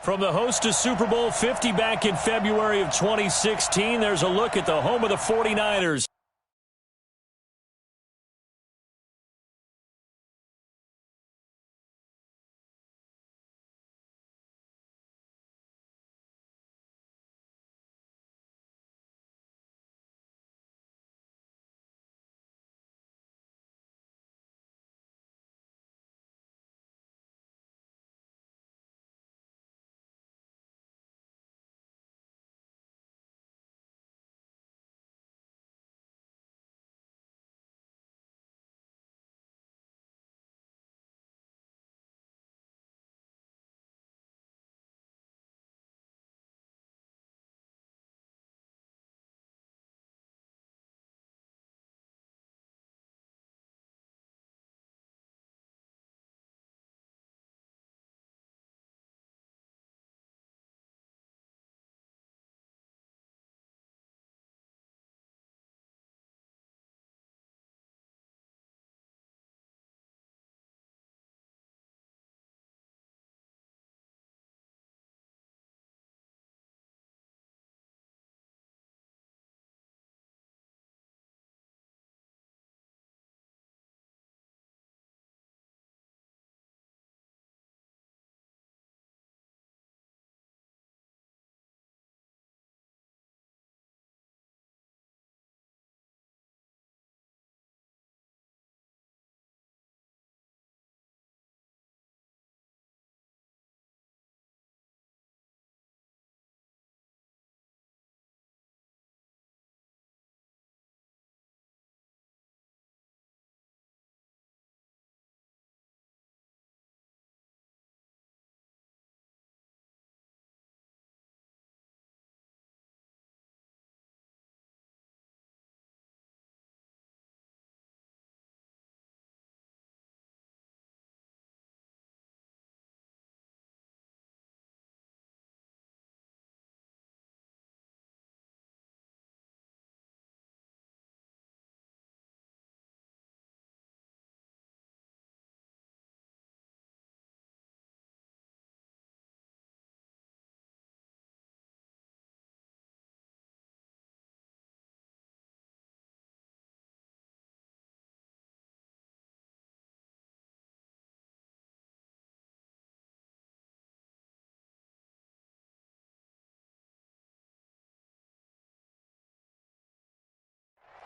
From the host to Super Bowl 50 back in February of 2016, there's a look at the home of the 49ers.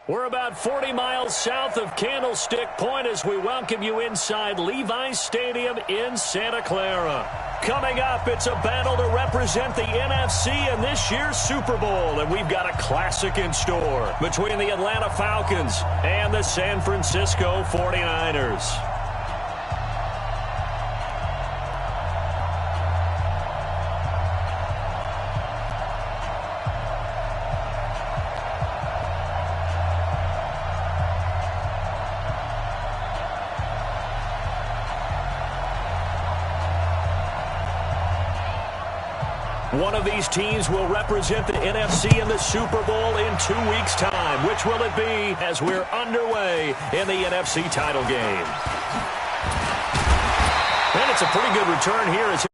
We're about 40 miles south of Candlestick Point as we welcome you inside Levi's Stadium in Santa Clara. Coming up, it's a battle to represent the NFC in this year's Super Bowl, and we've got a classic in store between the Atlanta Falcons and the San Francisco 49ers. One of these teams will represent the NFC in the Super Bowl in 2 weeks' time. Which will it be as we're underway in the NFC title game? And it's a pretty good return here as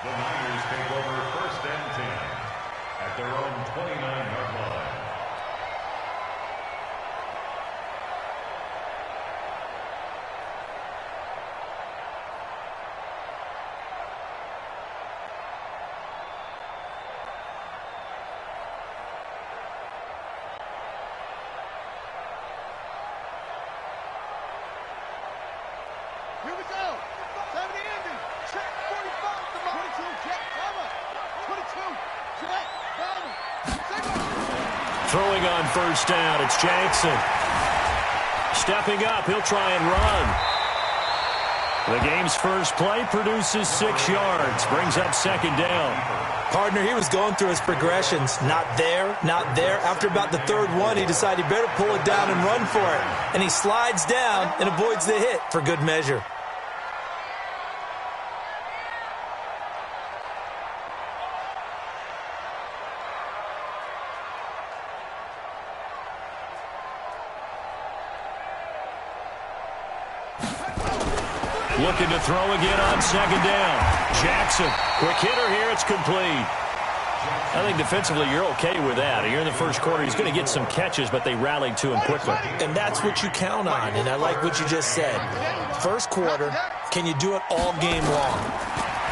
the Niners take over 1st and 10 at their own 29-yard line. Here we go. Throwing on first down, it's Jackson. Stepping up, he'll try and run. The game's first play produces 6 yards, brings up second down. Partner, he was going through his progressions. Not there, not there. After about the third one, he decided he better pull it down and run for it. And he slides down and avoids the hit for good measure. Looking to throw again on second down. Jackson, quick hitter here, it's complete. I think defensively you're okay with that. Here in the first quarter, he's going to get some catches, but they rallied to him quickly. And that's what you count on, and I like what you just said. First quarter, can you do it all game long?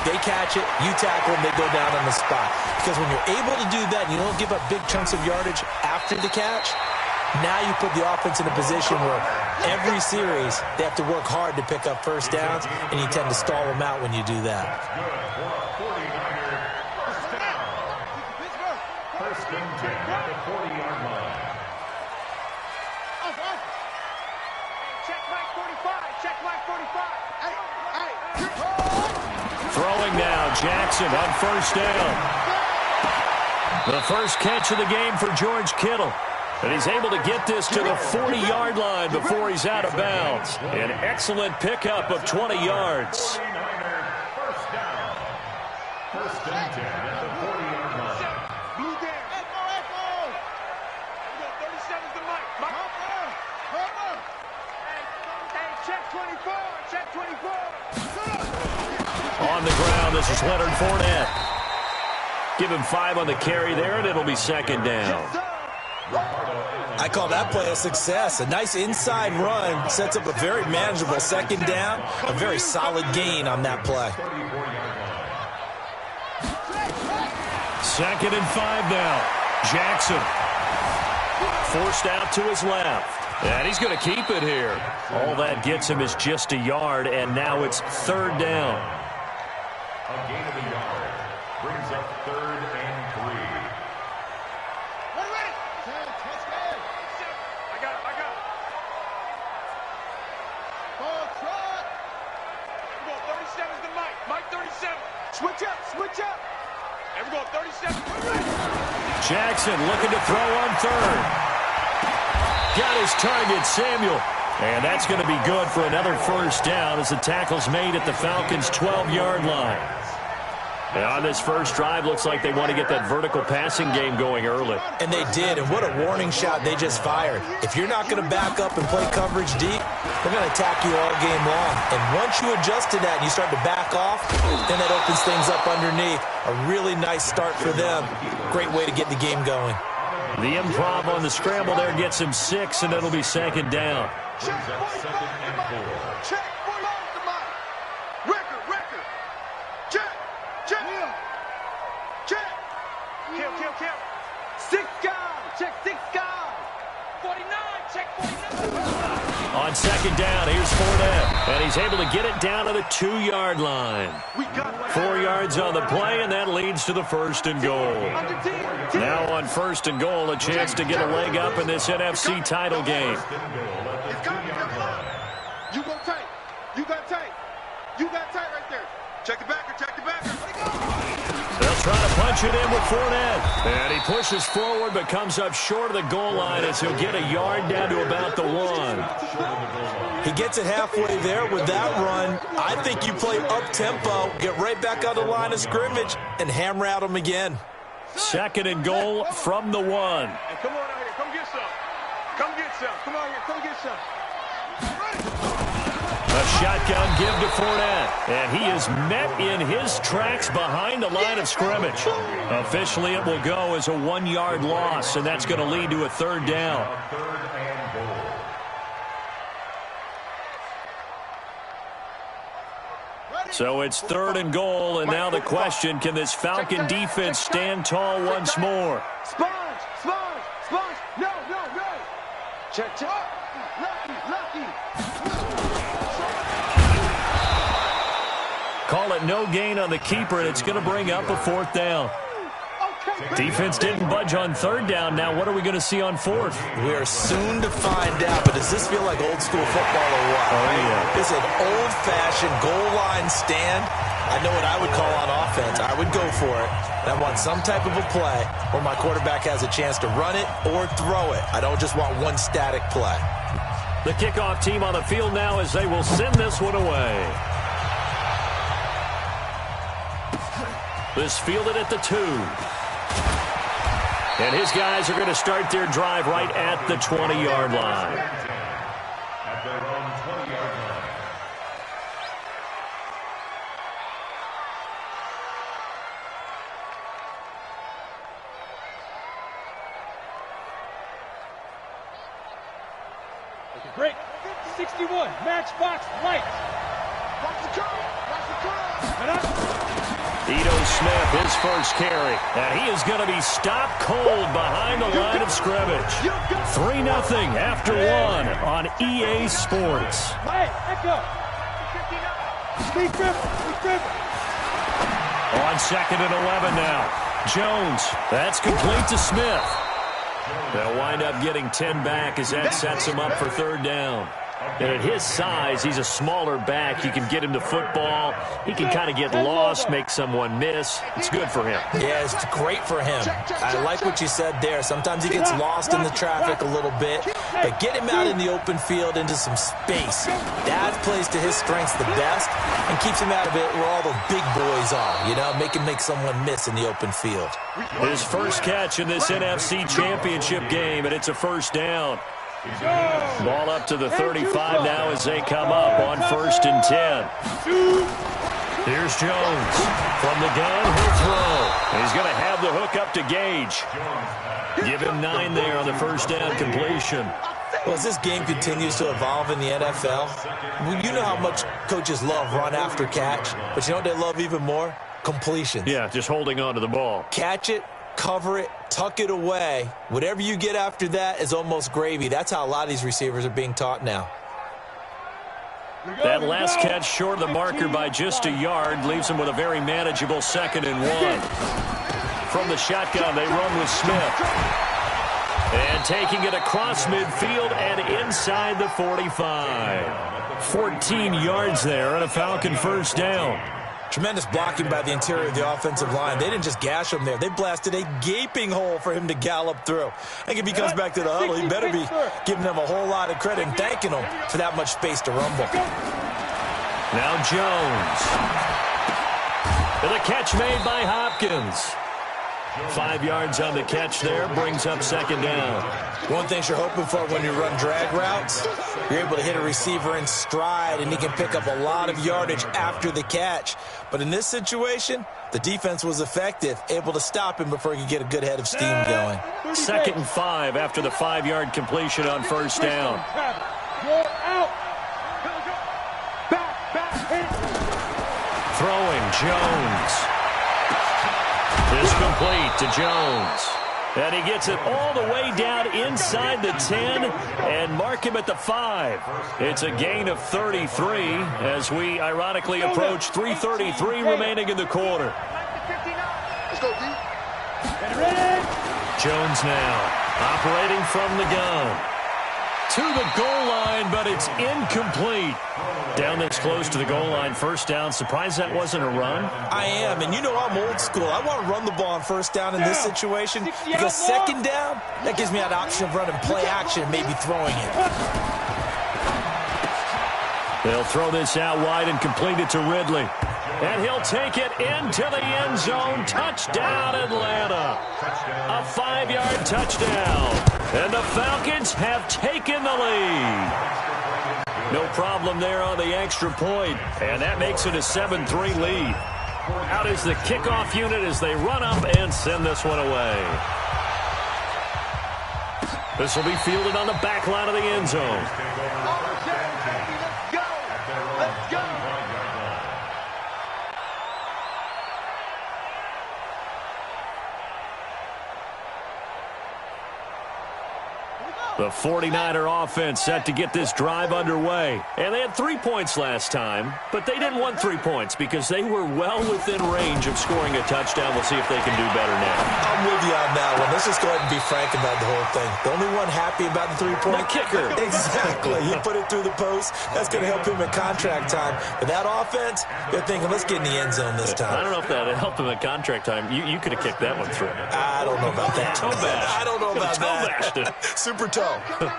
They catch it, you tackle them, they go down on the spot. Because when you're able to do that and you don't give up big chunks of yardage after the catch, now you put the offense in a position where every series they have to work hard to pick up first downs, and you tend to stall them out when you do that. First and 10 at the 40-yard line. Check mark 45. Check mark 45. Throwing now, Jackson on first down. The first catch of the game for George Kittle. And he's able to get this to the 40-yard line before he's out of bounds. An excellent pickup of 20 yards. First down. First and 10 at the 40-yard line. Blue down. Echo. 37's the mic. Hey, check 24. Check 24. On the ground, this is Leonard Fournette. Give him 5 on the carry there, and it'll be second down. I call that play a success. A nice inside run sets up a very manageable second down, a very solid gain on that play. Second and 5 now. Jackson forced out to his left. And he's going to keep it here. All that gets him is just a yard, and now it's third down. A gain of a yard brings up third and 3. I got it. Ball truck. 37's the mic. Mike 37. Switch up. There we go, 37. Jackson looking to throw on third. Got his target, Samuel. And that's going to be good for another first down as the tackle's made at the Falcons' 12-yard line. And on this first drive, looks like they want to get that vertical passing game going early. And they did, and what a warning shot they just fired. If you're not going to back up and play coverage deep, they're going to attack you all game long. And once you adjust to that and you start to back off, then that opens things up underneath. A really nice start for them. Great way to get the game going. The improv on the scramble there gets him 6, and it'll be second down. Brings up second and 4. Check 45's the mic. Record. Check. Kill. 6 guys. Check 6 guys. 49. Check 49. On second down, here's Fournette. And he's able to get it down to the 2-yard line. 4 yards on the play, and that leads to the first and goal. Now on first and goal, a chance to get a leg up in this NFC title game. You go tight. You got tight right there. Check the backer. They'll try to punch it in with Fournette. And he pushes forward but comes up short of the goal line as he'll get a yard down to about the 1. He gets it halfway there with that run. I think you play up-tempo, get right back on the line of scrimmage, and hammer out him again. Second and goal from the 1. Hey, come on out here. Come get some. Come on here. Come get some. A shotgun give to Fournette, and he is met in his tracks behind the line of scrimmage. Officially, it will go as a 1-yard loss, and that's going to lead to a third down. Third and goal. So it's third and goal, and now the question, can this Falcon defense stand tall once more? Sponge. No. Check. Lucky. Call it no gain on the keeper, and it's going to bring up a fourth down. Defense didn't budge on third down. Now what are we going to see on fourth? We are soon to find out, but does this feel like old school football or what? Oh, yeah. It's an old-fashioned goal line stand. I know what I would call on offense. I would go for it. And I want some type of a play where my quarterback has a chance to run it or throw it. I don't just want one static play. The kickoff team on the field now as they will send this one away. This fielded at the 2. And his guys are going to start their drive right at the 20-yard line. At their own 20-yard line. Break. 61. Matchbox light. Watch the curve. Watch the curve. And up. Ito Smith, his first carry. And he is going to be stopped cold behind the line of scrimmage. 3-0 after 1 on EA Sports. Hey, echo. Speed dribble. On 2nd and 11 now. Jones, that's complete to Smith. They'll wind up getting 10 back as that sets him up for third down. And at his size, he's a smaller back. He can get him to football. He can kind of get lost, make someone miss. It's good for him. Yeah, it's great for him. I like what you said there. Sometimes he gets lost in the traffic a little bit, but get him out in the open field into some space. That plays to his strengths the best and keeps him out of it where all the big boys are, you know, make him make someone miss in the open field. His first catch in this NFC Championship game, and it's a first down. Ball up to the 35 now as they come up on 1st and 10. Here's Jones. From the gun, he'll throw. He's going to have the hook up to Gage. Give him 9 there on the first down completion. Well, as this game continues to evolve in the NFL, you know how much coaches love run after catch, but you know what they love even more? Completions. Yeah, just holding on to the ball. Catch it, cover it, tuck it away. Whatever you get after that is almost gravy. That's how a lot of these receivers are being taught now. That last catch short of the marker by just a yard leaves him with a very manageable 2nd and 1. From the shotgun, they run with Smith. And taking it across midfield and inside the 45. 14 yards there and a Falcon first down. Tremendous blocking by the interior of the offensive line. They didn't just gash him there. They blasted a gaping hole for him to gallop through. I think if he comes back to the huddle, he better be giving them a whole lot of credit and thanking them for that much space to rumble. Now Jones. And a catch made by Hopkins. 5 yards on the catch there, brings up 2nd down. One thing you're hoping for when you run drag routes, you're able to hit a receiver in stride, and he can pick up a lot of yardage after the catch. But in this situation, the defense was effective, able to stop him before he could get a good head of steam going. 2nd and 5 after the 5-yard completion on first down. Throwing Jones. Is complete to Jones. And he gets it all the way down inside the 10 and mark him at the 5. It's a gain of 33 as we ironically approach 3:33 remaining in the quarter. Jones now operating from the gun. To the goal line, but it's incomplete. Down this close to the goal line, first down. Surprised that wasn't a run? I am, and you know I'm old school. I want to run the ball on first down in this situation because 2nd down, that gives me that option of running play action, maybe throwing it. They'll throw this out wide and complete it to Ridley. And he'll take it into the end zone. Touchdown, Atlanta. A 5-yard touchdown. And the Falcons have taken the lead. No problem there on the extra point. And that makes it a 7-3 lead. Out is the kickoff unit as they run up and send this one away. This will be fielded on the back line of the end zone. The 49er offense set to get this drive underway. And they had 3 points last time, but they didn't want 3 points because they were well within range of scoring a touchdown. We'll see if they can do better now. I'm with you on that one. Let's just go ahead and be frank about the whole thing. The only one happy about the 3-point kicker. Exactly. He put it through the post. That's going to help him in contract time. But that offense, they're thinking, let's get in the end zone this time. I don't know if that helped him in contract time. You could have kicked that one through. I don't know about that. Toe bash. I don't know about that. Super toe.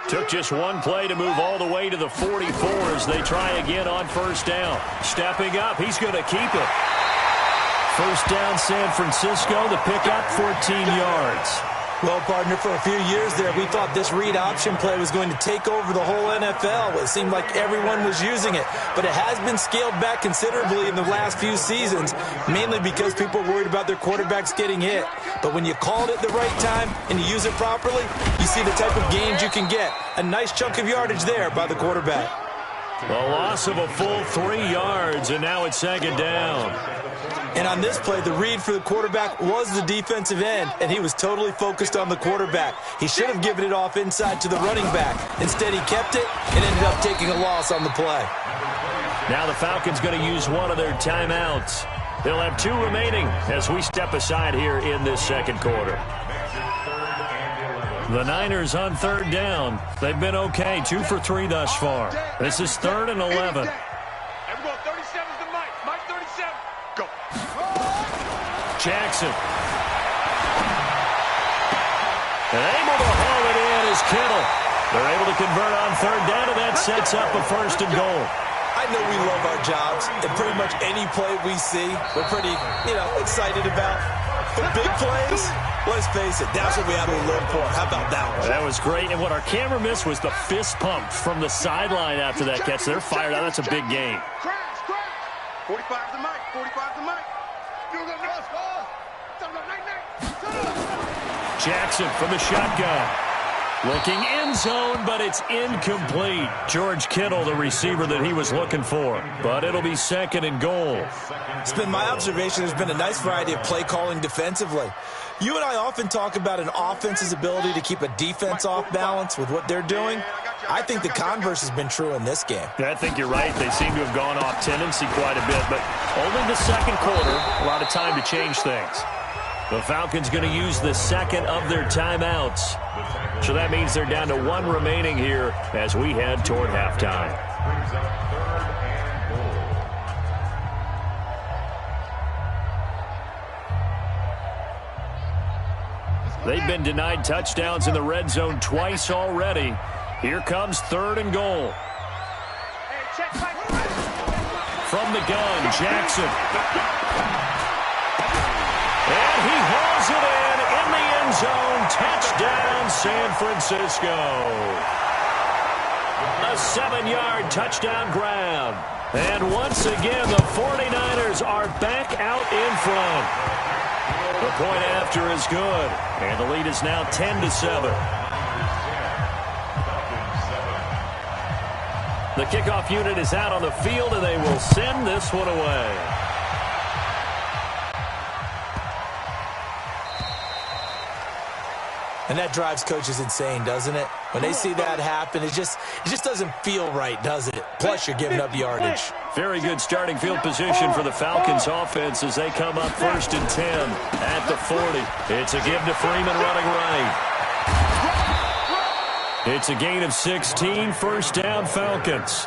Took just one play to move all the way to the 44 as they try again on first down. Stepping up, he's going to keep it. First down, San Francisco. The pickup, 14 yards. Well, partner, for a few years there, we thought this read option play was going to take over the whole NFL. It seemed like everyone was using it, but it has been scaled back considerably in the last few seasons, mainly because people are worried about their quarterbacks getting hit. But when you call it at the right time and you use it properly, you see the type of gains you can get. A nice chunk of yardage there by the quarterback. A loss of a full 3 yards, and now it's second down. And on this play, the read for the quarterback was the defensive end, and he was totally focused on the quarterback. He should have given it off inside to the running back. Instead, he kept it and ended up taking a loss on the play. Now the Falcons going to use one of their timeouts. They'll have 2 remaining as we step aside here in this second quarter. The Niners on third down. They've been okay, 2 for 3 thus far. This is 3rd and 11. Everyone, 37's the Mike. Mike 37. Go. Jackson. And able to haul it in is Kittle. They're able to convert on third down, and that sets up a 1st and goal. I know we love our jobs, and pretty much any play we see, we're pretty, excited about. But big plays, let's face it, that's what we have to live for. How about that one? That was great, and what our camera missed was the fist pump from the sideline after that catch. They're fired out. That's a big game. Crash, crash. 45's the Mike. 45's the Mike. Jackson from the shotgun. Looking end zone, but it's incomplete. George Kittle, the receiver that he was looking for. But it'll be 2nd and goal. It's been my observation there's been a nice variety of play calling defensively. You and I often talk about an offense's ability to keep a defense off balance with what they're doing. I think the converse has been true in this game. Yeah, I think you're right. They seem to have gone off tendency quite a bit, but only the second quarter, a lot of time to change things. The Falcons going to use the 2nd of their timeouts. So that means they're down to 1 remaining here as we head toward halftime. They've been denied touchdowns in the red zone twice already. Here comes 3rd and goal. From the gun, Jackson. And he hauls it in the end zone. Touchdown, San Francisco. A 7-yard touchdown grab. And once again, the 49ers are back out in front. The point after is good. And the lead is now 10-7. The kickoff unit is out on the field, and they will send this one away. And that drives coaches insane, doesn't it? When they see that happen, it just doesn't feel right, does it? Plus, you're giving up yardage. Very good starting field position for the Falcons offense as they come up 1st and 10 at the 40. It's a give to Freeman running right. It's a gain of 16, 1st down Falcons.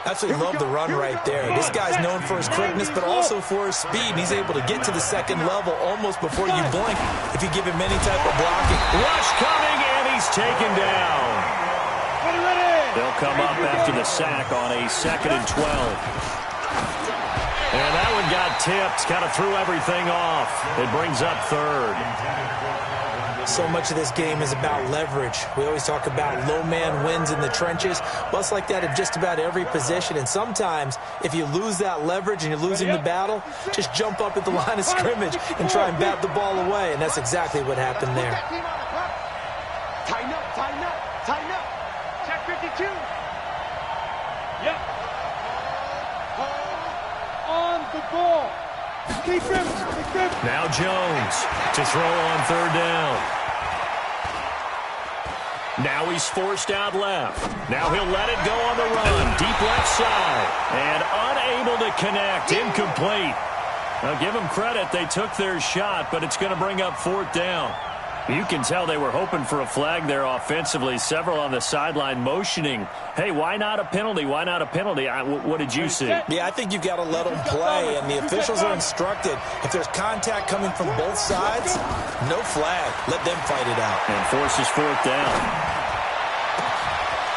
Absolutely love the run right there. This guy's known for his quickness, but also for his speed. And he's able to get to the 2nd level almost before you blink if you give him any type of blocking. Rush coming, and he's taken down. They'll come up after the sack on a 2nd and 12. And that one got tipped, kind of threw everything off. It brings up 3rd. So much of this game is about leverage. We always talk about low man wins in the trenches. Well, it's like that in just about every position. And sometimes, if you lose that leverage and you're losing the battle, just jump up at the line of scrimmage and try and bat the ball away. And that's exactly what happened there. Tighten up, tighten up, tighten up. Check 52. Yep. On the ball. Keep him. Now Jones to throw on 3rd down. Now he's forced out left. Now he'll let it go on the run. Deep left side. And unable to connect. Incomplete. Now give them credit. They took their shot, but it's going to bring up fourth down. You can tell they were hoping for a flag there offensively. Several on the sideline motioning. Hey, why not a penalty? Why not a penalty? What did you see? Yeah, I think you've got to let them play, and the officials are instructed. If there's contact coming from both sides, no flag. Let them fight it out. And forces fourth down.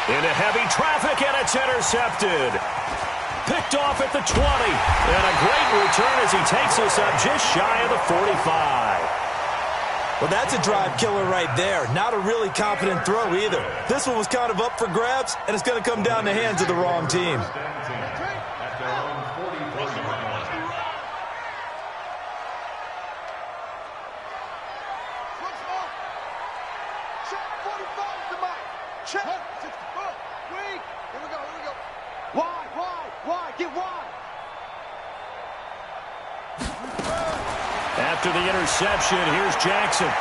Into heavy traffic, and it's intercepted. Picked off at the 20. And a great return as he takes us up just shy of the 45. Well, that's a drive killer right there. Not a really confident throw either. This one was kind of up for grabs, and it's going to come down the hands of the wrong team. After the interception, here's Jackson.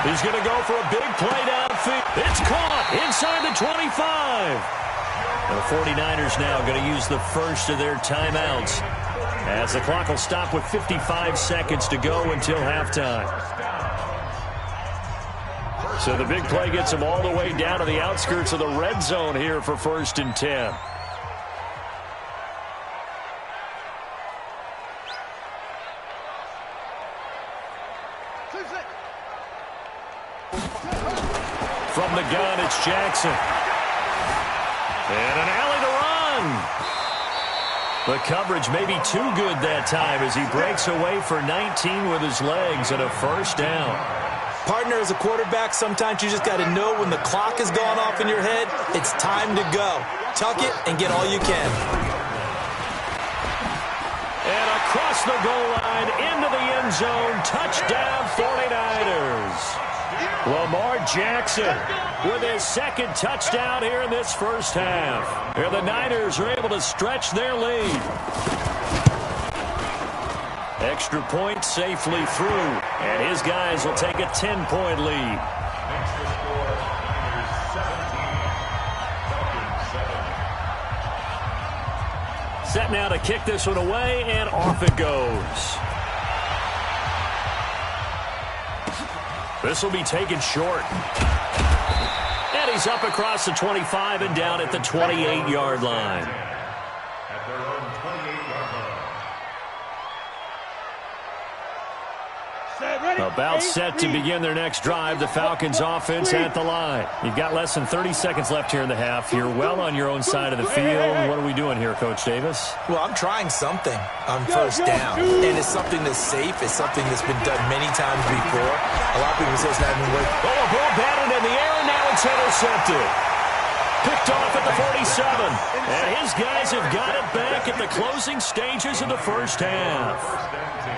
He's going to go for a big play downfield. It's caught inside the 25. The 49ers now going to use the first of their timeouts as the clock will stop with 55 seconds to go until halftime. So the big play gets them all the way down to the outskirts of the red zone here for 1st and 10. From the gun, it's Jackson. And an alley to run. The coverage may be too good that time as he breaks away for 19 with his legs and a first down. Partner, as a quarterback, sometimes you just got to know when the clock has gone off in your head, it's time to go. Tuck it and get all you can. And across the goal line, into the end zone, touchdown 49ers. Lamar Jackson with his second touchdown here in this first half. Here the Niners are able to stretch their lead. Extra point safely through, and his guys will take a 10-point lead. Next to score, Niners 17, Falcons 7. Set now to kick this one away, and off it goes. This will be taken short. And he's up across the 25 and down at the 28-yard line. At their own 28-yard line. About set to begin their next drive. The Falcons offense at the line. You've got less than 30 seconds left here in the half. You're well on your own side of the field. What are we doing here, Coach Davis? Well, I'm trying something on first down. And it's something that's safe. It's something that's been done many times before. A lot of people say it's not even worth. Oh, a ball batted in the air, and now it's intercepted. Picked off at the 47. And his guys have got it back at the closing stages of the first half. First and 10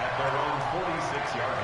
at their own 46-yard line.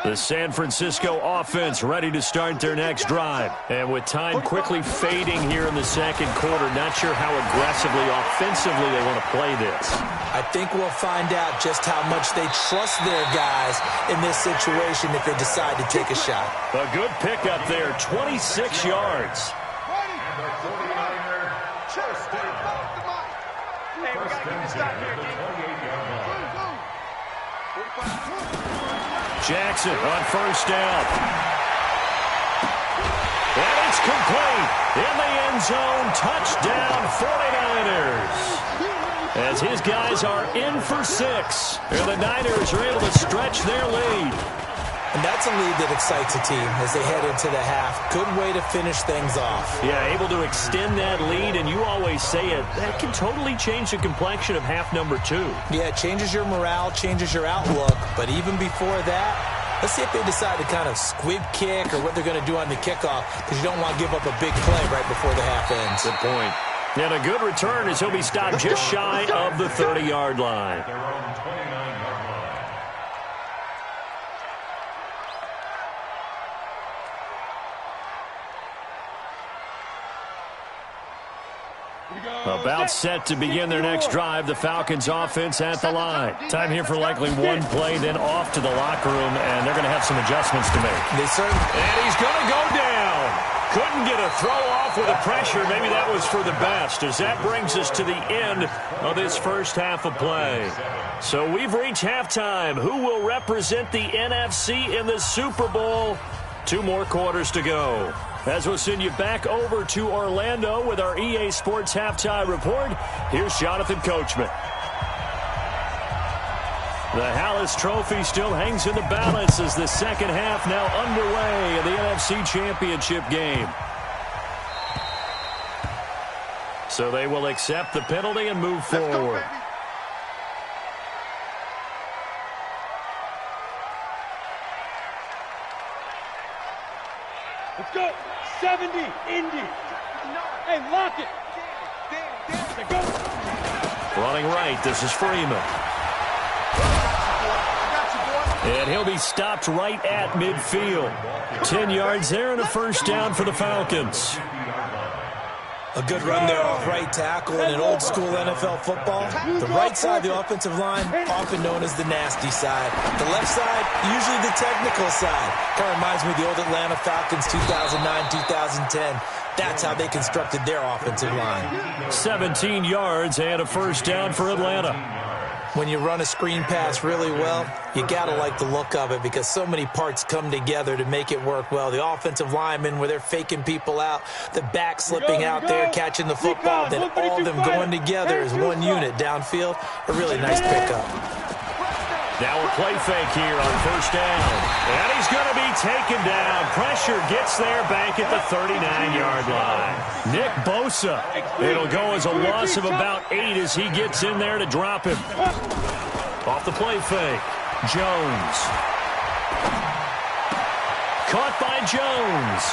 The San Francisco offense ready to start their next drive. And with time quickly fading here in the second quarter, not sure how aggressively, offensively they want to play this. I think we'll find out just how much they trust their guys in this situation if they decide to take a shot. A good pickup there, 26 yards. And the 49er first down. First and 10 at the 28-yard line. Jackson on first down. And it's complete. In the end zone, touchdown 49ers. As his guys are in for 6. And the Niners are able to stretch their lead. And that's a lead that excites a team as they head into the half. Good way to finish things off. Yeah, able to extend that lead, and you always say it, that can totally change the complexion of half number 2. Yeah, it changes your morale, changes your outlook. But even before that, let's see if they decide to kind of squib kick or what they're going to do on the kickoff, because you don't want to give up a big play right before the half ends. Good point. And a good return as he'll be stopped just shy of the 30-yard line. Their own 29-yard line. About set to begin their next drive. The Falcons offense at the line. Time here for likely one play, then off to the locker room, and they're going to have some adjustments to make. They certainly. And he's going to go down. Couldn't get a throw off with the pressure. Maybe that was for the best, as that brings us to the end of this first half of play. So we've reached halftime. Who will represent the NFC in the Super Bowl? 2 more quarters to go. As we'll send you back over to Orlando with our EA Sports Halftime Report, here's Jonathan Coachman. The Hallis Trophy still hangs in the balance as the second half now underway in the NFC Championship game. So they will accept the penalty and move forward. Let's go. 70, Indy. Hey, lock it. Go. Running right, this is Freeman. And he'll be stopped right at midfield. 10 yards there and a first down for the Falcons. A good run there off right tackle in an old-school NFL football. The right side of the offensive line, often known as the nasty side. The left side, usually the technical side. Kind of reminds me of the old Atlanta Falcons 2009-2010. That's how they constructed their offensive line. 17 yards and a first down for Atlanta. When you run a screen pass really well, you got to like the look of it because so many parts come together to make it work well. The offensive linemen, where they're faking people out, the back slipping out there, catching the football, then all of them going together as one unit downfield. A really nice pickup. Now a play fake here on first down. And he's going to be taken down. Pressure gets there back at the 39-yard line. Nick Bosa. It'll go as a loss of about 8 as he gets in there to drop him. Off the play fake. Jones. Caught by Jones.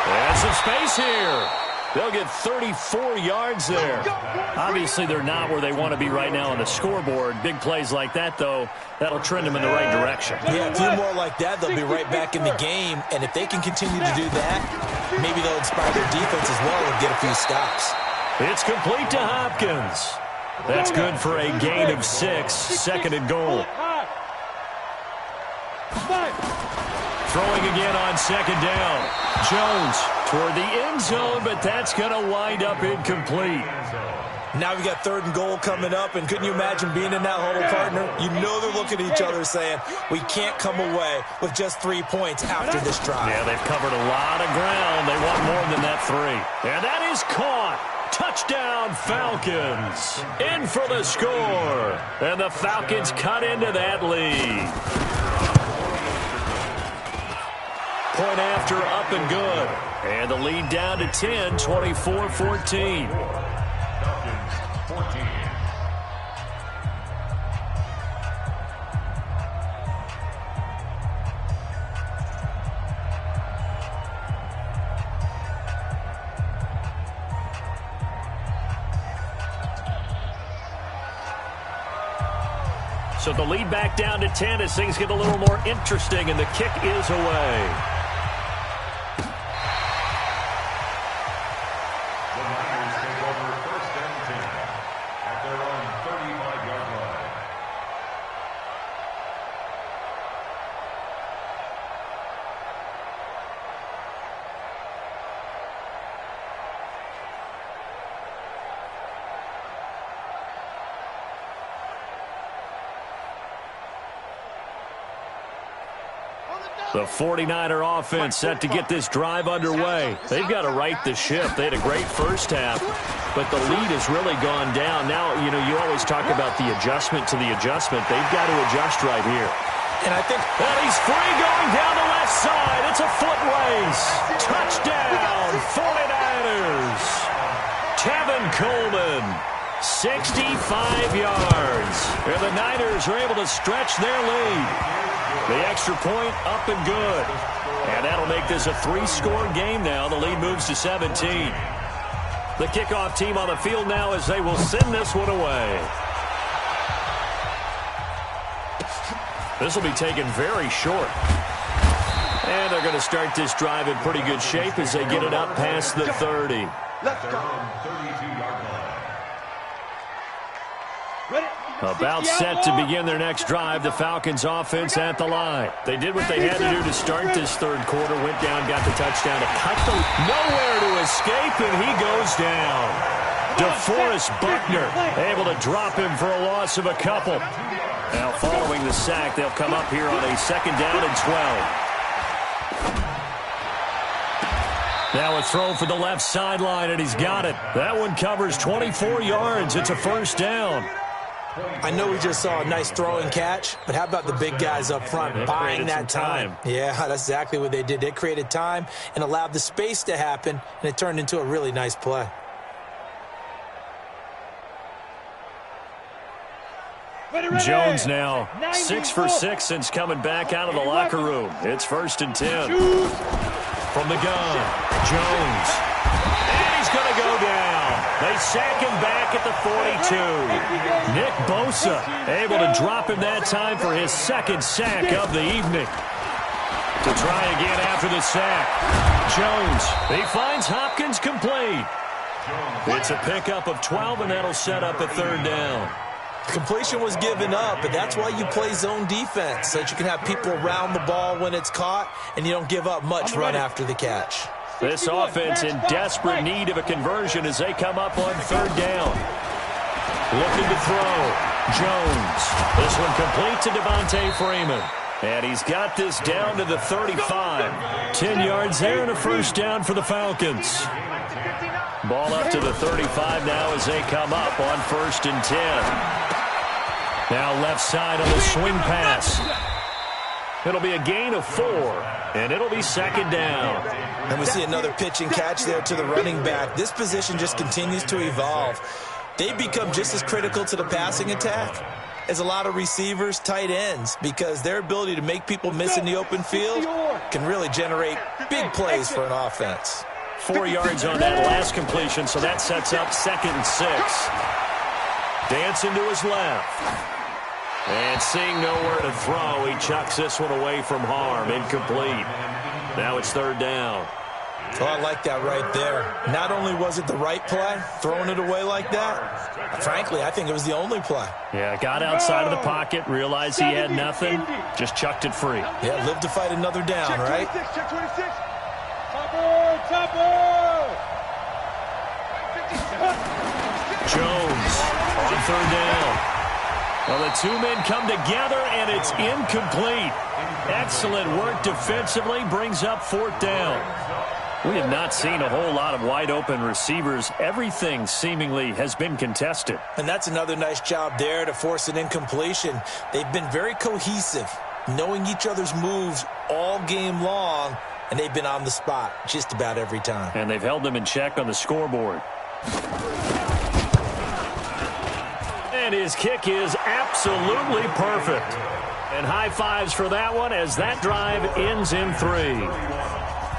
And some space here. They'll get 34 yards there. Obviously, they're not where they want to be right now on the scoreboard. Big plays like that, though, that'll trend them in the right direction. Yeah, a few more like that, they'll be right back in the game. And if they can continue to do that, maybe they'll inspire their defense as well and get a few stops. It's complete to Hopkins. That's good for a gain of 6, second and goal. Throwing again on second down. Jones toward the end zone, but that's going to wind up incomplete. Now we got 3rd and goal coming up, and couldn't you imagine being in that huddle, partner? You know they're looking at each other saying, we can't come away with just 3 points after this drive. Yeah, they've covered a lot of ground. They want more than that 3. And that is caught. Touchdown, Falcons. In for the score. And the Falcons cut into that lead. Point after, up and good. And the lead down to 10, 24-14. So the lead back down to 10 as things get a little more interesting, and the kick is away. The 49er offense set to get this drive underway. They've got to right the ship. They had a great first half, but the lead has really gone down. Now, you know, you always talk about the adjustment to the adjustment. They've got to adjust right here. And I think he's free going down the left side. It's a foot race. Touchdown, 49ers. Tevin Coleman, 65 yards. And the Niners are able to stretch their lead. The extra point up and good. And that'll make this a 3-score game now. The lead moves to 17. The kickoff team on the field now as they will send this one away. This will be taken very short. And they're going to start this drive in pretty good shape as they get it up past the 30. Let's go. About set to begin their next drive, the Falcons offense at the line. They did what they had to do to start this third quarter, went down, got the touchdown to cut the nowhere to escape, and he goes down. DeForest Buckner able to drop him for a loss of a couple. Now following the sack, they'll come up here on a 2nd down and 12. Now a throw for the left sideline, and he's got it. That one covers 24 yards. It's a 1st down. I know we just saw a nice throw and catch, but how about the big guys up front buying that time? Yeah, that's exactly what they did. They created time and allowed the space to happen, and it turned into a really nice play. Jones now 6 for 6 since coming back out of the locker room. It's 1st and 10. From the gun, Jones. And he's going to go down. They sack him back at the 42. Nick Bosa able to drop him that time for his 2nd sack of the evening. To try again after the sack. Jones, he finds Hopkins complete. It's a pickup of 12, and that'll set up a 3rd down. Completion was given up, but that's why you play zone defense, so that you can have people around the ball when it's caught, and you don't give up much run after the catch. This offense in desperate need of a conversion as they come up on 3rd down. Looking to throw. Jones. This one complete to Devontae Freeman. And he's got this down to the 35. 10 yards there and a 1st down for the Falcons. Ball up to the 35 now as they come up on 1st and 10. Now left side on the swing pass. It'll be a gain of 4, and it'll be 2nd down. And we see another pitch and catch there to the running back. This position just continues to evolve. They've become just as critical to the passing attack as a lot of receivers, tight ends, because their ability to make people miss in the open field can really generate big plays for an offense. 4 yards on that last completion, so that sets up 2nd and 6. Dancing to his left. And seeing nowhere to throw, he chucks this one away from harm. Incomplete. Now it's 3rd down. Oh, I like that right there. Not only was it the right play, throwing it away like that, frankly, I think it was the only play. Yeah, got outside of the pocket, realized he had nothing, just chucked it free. Yeah, live to fight another down, right? Check 26. Chopper! Jones on 3rd down. Well, the 2 men come together, and it's incomplete. Excellent work defensively, brings up 4th down. We have not seen a whole lot of wide-open receivers. Everything seemingly has been contested. And that's another nice job there to force an incompletion. They've been very cohesive, knowing each other's moves all game long, and they've been on the spot just about every time. And they've held them in check on the scoreboard. And his kick is absolutely perfect. And high fives for that one as that drive ends in 3.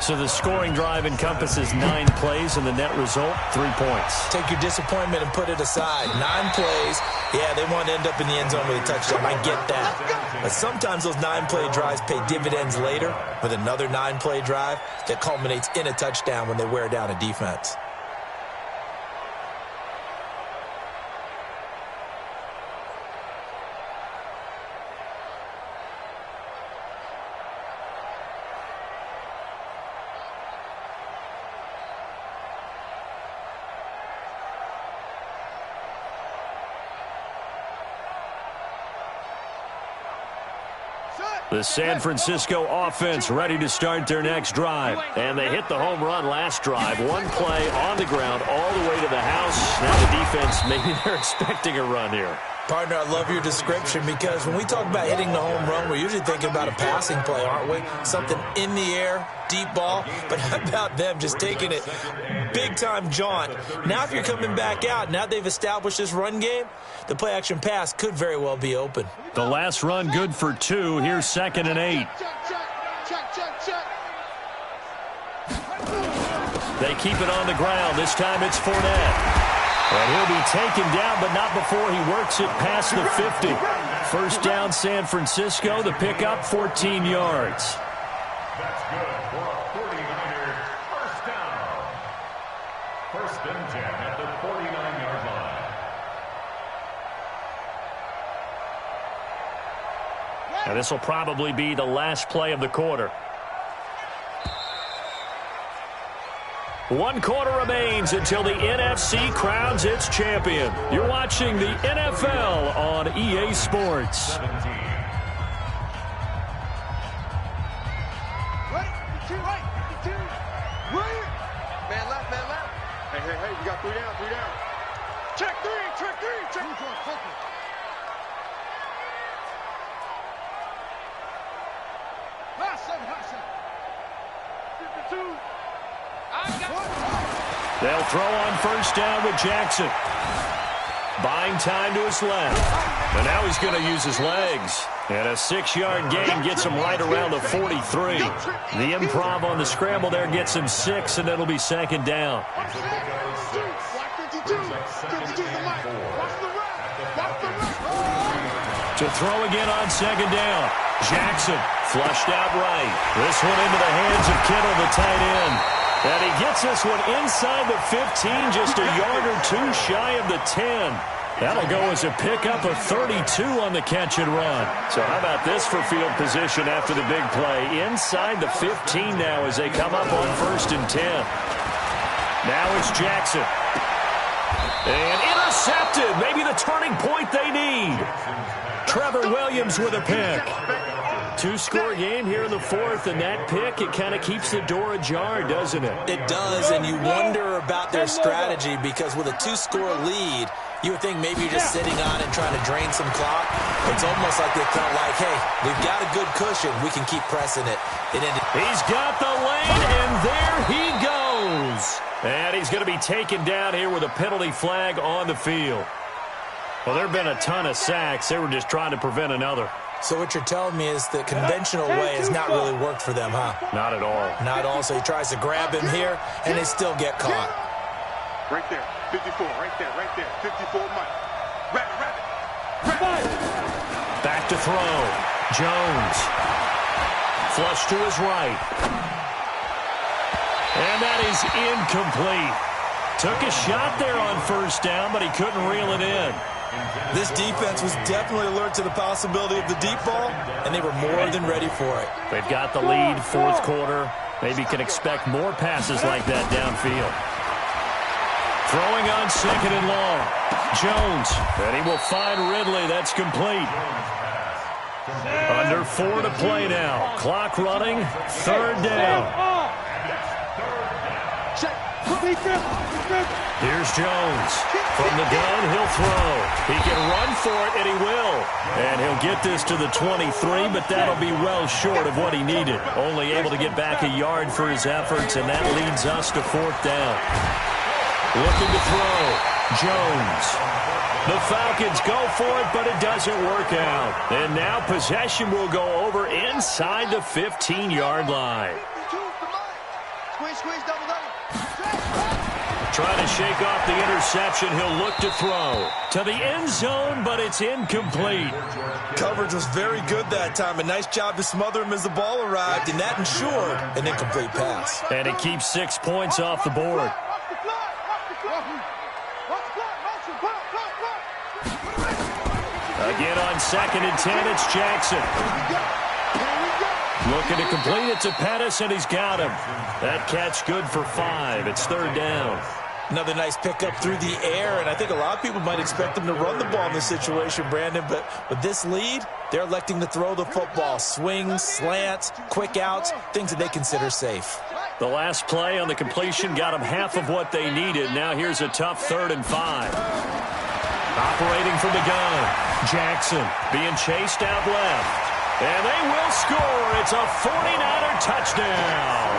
So the scoring drive encompasses 9 plays, and the net result, 3 points. Take your disappointment and put it aside. 9 plays. Yeah, they want to end up in the end zone with a touchdown. I get that. But sometimes those 9-play drives pay dividends later with another 9-play drive that culminates in a touchdown when they wear down a defense. The San Francisco offense ready to start their next drive. And they hit the home run last drive. 1 play on the ground all the way to the house. Now the defense, maybe they're expecting a run here. Partner, I love your description because when we talk about hitting the home run, we're usually thinking about a passing play, aren't we? Something in the air, deep ball. But how about them just taking it big-time jaunt? Now if you're coming back out, now they've established this run game, the play-action pass could very well be open. The last run good for 2. Here's 2nd and 8. Check. They keep it on the ground. This time it's Fournette. And he'll be taken down, but not before he works it past the 50. 1st down, San Francisco. The pickup, 14 yards. That's good for a 49er 1st down. 1st and 10 at the 49-yard line. And this will probably be the last play of the quarter. 1 quarter remains until the NFC crowns its champion. You're watching the NFL on EA Sports. Hey, you got 3 down, 3 down. Check 3, check 3, check 3. Last 7. 52. They'll throw on first down with Jackson. Buying time to his left. And now he's going to use his legs. And a 6-yard gain gets him right around the 43. The improv on the scramble there gets him 6, and it'll be 2nd down. To throw again on 2nd down. Jackson flushed out right. This one into the hands of Kittle, the tight end. And he gets this one inside the 15, just a yard or 2 shy of the 10. That'll go as a pickup of 32 on the catch and run. So how about this for field position after the big play? Inside the 15 now as they come up on 1st and 10. Now it's Jackson. And intercepted. Maybe the turning point they need. Trevor Williams with a pick. 2-score game here in the 4th, and that pick, it kind of keeps the door ajar, doesn't it? It does, and you wonder about their strategy because with a 2-score lead, you would think maybe you're just sitting on and trying to drain some clock. It's almost like they felt like, hey, we've got a good cushion. We can keep pressing it. He's got the lane, and there he goes. And he's going to be taken down here with a penalty flag on the field. Well, there have been a ton of sacks. They were just trying to prevent another. So what you're telling me is the conventional way has not really worked for them, huh? Not at all. Not at all. So he tries to grab him here, and they still get caught. Right there. 54. Right there. 54, Mike. Rabbit. Back to throw. Jones. Flush to his right. And that is incomplete. Took a shot there on first down, but he couldn't reel it in. This defense was definitely alert to the possibility of the deep ball, and they were more than ready for it. They've got the lead, 4th quarter. Maybe can expect more passes like that downfield. Throwing on 2nd and long. Jones, and he will find Ridley. That's complete. Under 4 to play now. Clock running, 3rd down. Here's Jones. From the gun, he'll throw. He can run for it, and he will. And he'll get this to the 23, but that'll be well short of what he needed. Only able to get back a yard for his efforts, and that leads us to 4th down. Looking to throw. Jones. The Falcons go for it, but it doesn't work out. And now possession will go over inside the 15-yard line. Squeeze, double. Trying to shake off the interception. He'll look to throw to the end zone, but it's incomplete. Coverage was very good that time. A nice job to smother him as the ball arrived, and that ensured an incomplete pass. And it keeps 6 points off the board. Again on 2nd and 10, it's Jackson. Looking to complete it to Pettis, and he's got him. That catch good for 5. It's 3rd down. Another nice pickup through the air, and I think a lot of people might expect them to run the ball in this situation, Brandon, but with this lead, they're electing to throw the football. Swings, slants, quick outs, things that they consider safe. The last play on the completion got them half of what they needed. Now here's a tough 3rd and 5. Operating from the gun. Jackson being chased out left. And they will score. It's a 49er touchdown.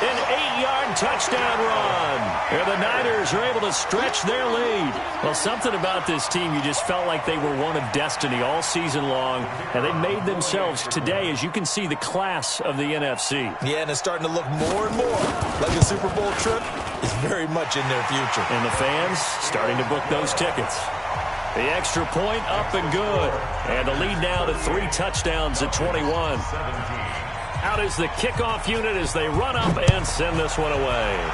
An 8-yard touchdown run. And the Niners are able to stretch their lead. Well, something about this team, you just felt like they were one of destiny all season long. And they made themselves today, as you can see, the class of the NFC. Yeah, and it's starting to look more and more like a Super Bowl trip is very much in their future. And the fans starting to book those tickets. The extra point up and good. And the lead now to 3 touchdowns at 21. Out is the kickoff unit as they run up and send this one away.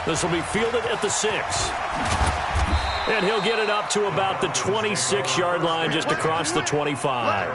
This will be fielded at the 6. And he'll get it up to about the 26-yard line, just across the 25.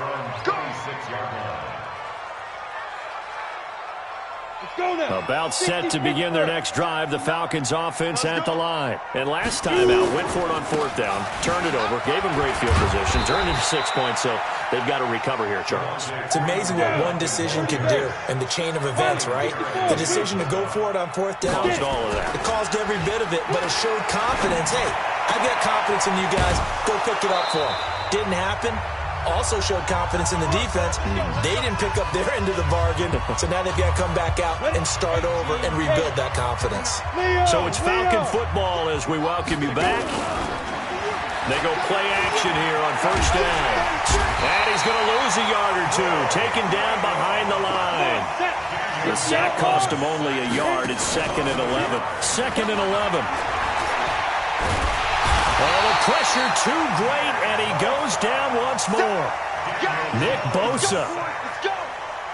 About set to begin their next drive. The Falcons offense at the line. And last time out, went for it on fourth down, turned it over, gave them great field position, turned into 6 points, so they've got to recover here, Charles. It's amazing what one decision can do in the chain of events, right? The decision to go for it on fourth down. Caused all of that. It caused every bit of it, but it showed confidence. Hey, I've got confidence in you guys. Go pick it up for them. Didn't happen. Also showed confidence in the defense. They didn't pick up their end of the bargain, so now they've got to come back out and start over and rebuild that confidence. So it's Falcon football as we welcome you back. They go play action here on first down. And he's going to lose a yard or two, taken down behind the line. The sack cost him only a yard. It's 2nd and 11. 2nd and 11. Oh, the pressure too great, and he goes down once more. Nick Bosa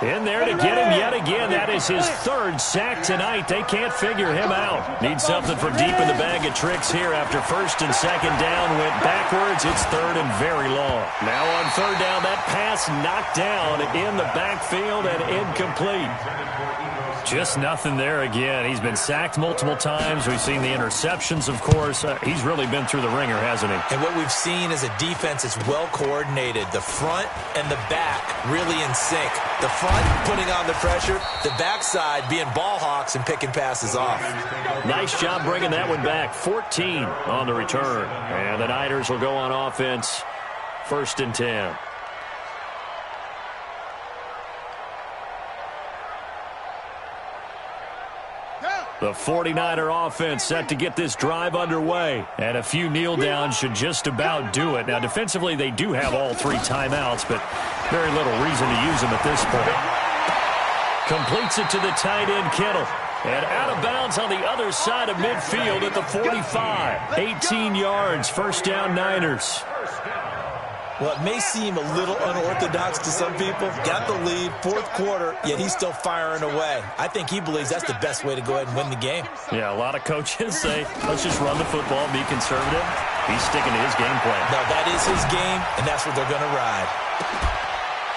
in there to get him yet again. That is his 3rd sack tonight. They can't figure him out. Need something from deep in the bag of tricks here after 1st and 2nd down. Went backwards. It's 3rd and very long. Now on 3rd down, that pass knocked down in the backfield and incomplete. Just nothing there again. He's been sacked multiple times. We've seen the interceptions, of course. He's really been through the ringer, hasn't he? And what we've seen is a defense that's well coordinated. The front and the back really in sync. The front putting on the pressure, the backside being ball hawks and picking passes off. Nice job bringing that one back. 14 on the return. And the Niners will go on offense. 1st and 10. The 49er offense set to get this drive underway. And a few kneel downs should just about do it. Now, defensively, they do have all 3 timeouts, but very little reason to use them at this point. Completes it to the tight end, Kittle. And out of bounds on the other side of midfield at the 45. 18 yards, 1st down Niners. Well, it may seem a little unorthodox to some people. Got the lead, 4th quarter, yet he's still firing away. I think he believes that's the best way to go ahead and win the game. Yeah, a lot of coaches say, let's just run the football, be conservative. He's sticking to his game plan. No, that is his game, and that's what they're going to ride.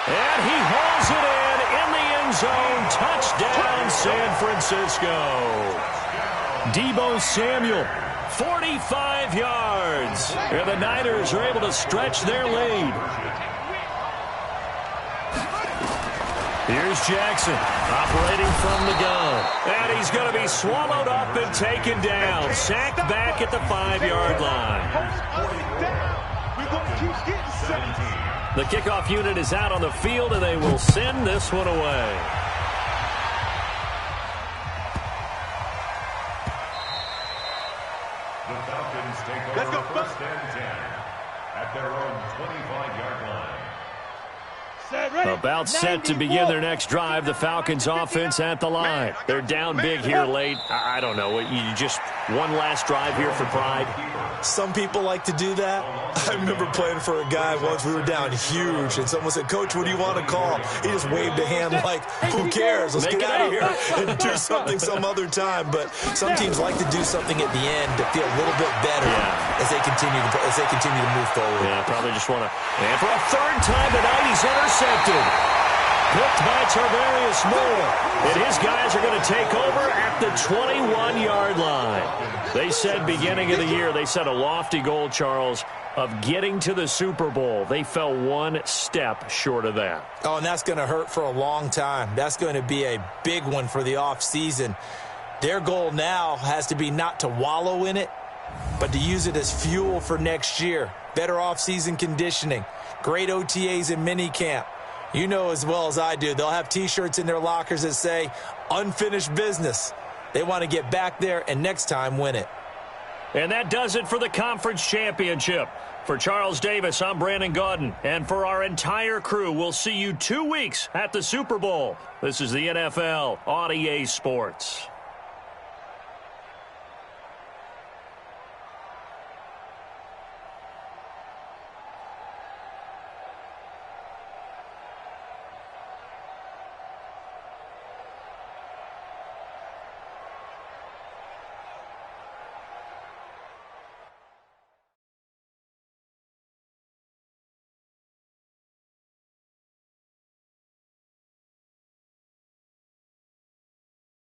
And he hauls it in the end zone. Touchdown, San Francisco. Deebo Samuel. 45 yards. And the Niners are able to stretch their lead. Here's Jackson operating from the gun. And he's going to be swallowed up and taken down. Sacked back at the 5-yard line. The kickoff unit is out on the field, and they will send this one away. Let's go. 1st and 10 at their own 25-yard line. About set to begin their next drive. The Falcons offense at the line. They're down big here late. I don't know. You just one last drive here for pride. Some people like to do that. I remember playing for a guy once. We were down huge, and someone said, "Coach, what do you want to call?" He just waved a hand like, "Who cares? Let's get out of here and do something some other time." But some teams like to do something at the end to feel a little bit better as they continue to move forward. Yeah, probably just want to. And for a 3rd time tonight, he's intercepted. Picked by Tarvarius Moore. And his guys are going to take over at the 21-yard line. They said beginning of the year, they set a lofty goal, Charles, of getting to the Super Bowl. They fell 1 step short of that. Oh, and that's going to hurt for a long time. That's going to be a big one for the offseason. Their goal now has to be not to wallow in it, but to use it as fuel for next year. Better offseason conditioning. Great OTAs and minicamp. You know as well as I do, they'll have T-shirts in their lockers that say, unfinished business. They want to get back there and next time win it. And that does it for the conference championship. For Charles Davis, I'm Brandon Gaudin. And for our entire crew, we'll see you 2 weeks at the Super Bowl. This is the NFL on EA Sports.